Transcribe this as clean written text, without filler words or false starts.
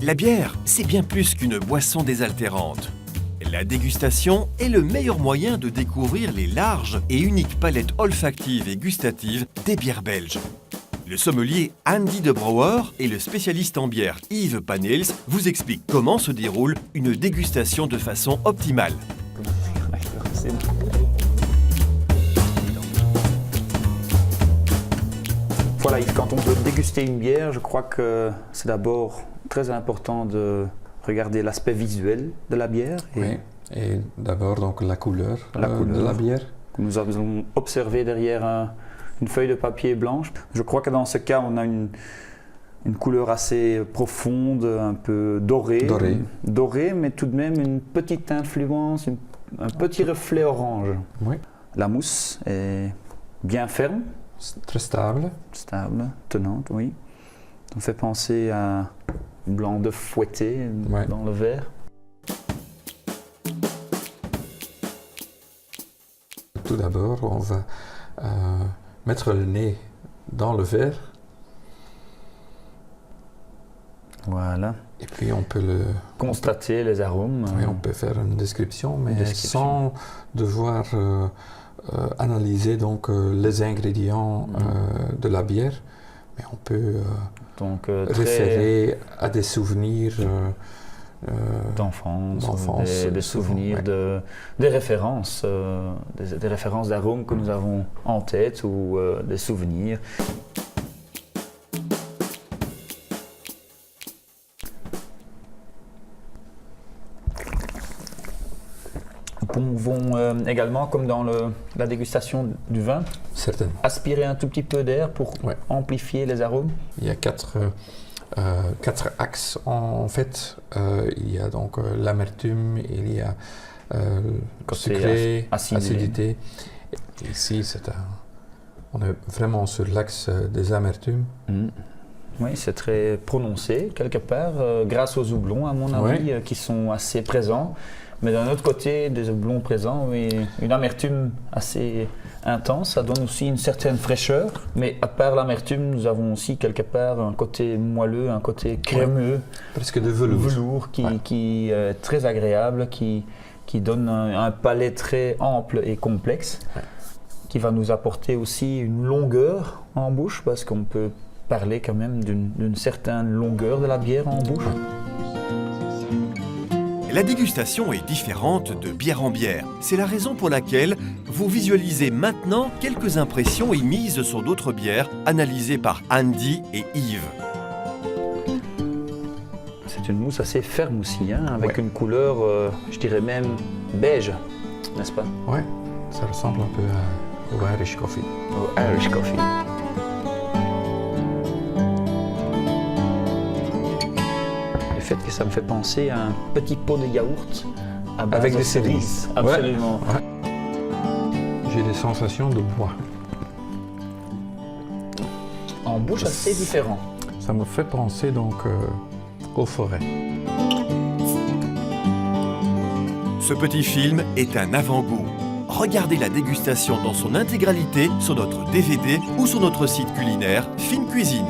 La bière, c'est bien plus qu'une boisson désaltérante. La dégustation est le meilleur moyen de découvrir les larges et uniques palettes olfactives et gustatives des bières belges. Le sommelier Andy de Brouwer et le spécialiste en bière Yves Panels vous expliquent comment se déroule une dégustation de façon optimale. Voilà, Yves, quand on veut déguster une bière, je crois que c'est d'abord très important de regarder l'aspect visuel de la bière. Oui, et d'abord donc la couleur de la bière. Que nous avons observé derrière une feuille de papier blanche. Je crois que dans ce cas, on a une couleur assez profonde, un peu dorée. Dorée, mais tout de même une petite influence, un petit reflet orange. Oui. La mousse est bien ferme. Très stable. Stable, tenante, oui. Ça me fait penser à blanc d'œuf fouetté dans le verre. Tout d'abord, on va mettre le nez dans le verre. Voilà. Et puis on peut constater les arômes. Oui, on peut faire une description, mais sans devoir analyser donc les ingrédients de la bière. Mais on peut référer à des souvenirs d'enfance, des souvenirs, des références, des références d'arômes que nous avons en tête ou des souvenirs. Nous pouvons également, comme dans la dégustation du vin, aspirer un tout petit peu d'air pour amplifier les arômes. Il y a quatre axes en fait. Il y a donc l'amertume, il y a sucré, acidité. Et ici, on est vraiment sur l'axe des amertumes. Oui, c'est très prononcé quelque part, grâce aux houblons à mon avis, qui sont assez présents. Mais d'un autre côté, des houblons présents, une amertume assez intense, ça donne aussi une certaine fraîcheur. Mais à part l'amertume, nous avons aussi quelque part un côté moelleux, un côté crémeux. Presque de velours. Velours qui est très agréable, qui donne un palais très ample et complexe, qui va nous apporter aussi une longueur en bouche, parce qu'on peut parler quand même d'une certaine longueur de la bière en bouche. La dégustation est différente de bière en bière. C'est la raison pour laquelle vous visualisez maintenant quelques impressions émises sur d'autres bières analysées par Andy et Yves. C'est une mousse assez ferme aussi, avec une couleur, je dirais même beige, n'est-ce pas? Oui, ça ressemble un peu au Irish Coffee. Au Irish Coffee. Le fait que ça me fait penser à un petit pot de yaourt à base avec de des cerises. Absolument. Ouais. J'ai des sensations de bois. En bouche assez différent. Ça me fait penser donc aux forêts. Ce petit film est un avant-goût. Regardez la dégustation dans son intégralité sur notre DVD ou sur notre site culinaire Fine Cuisine.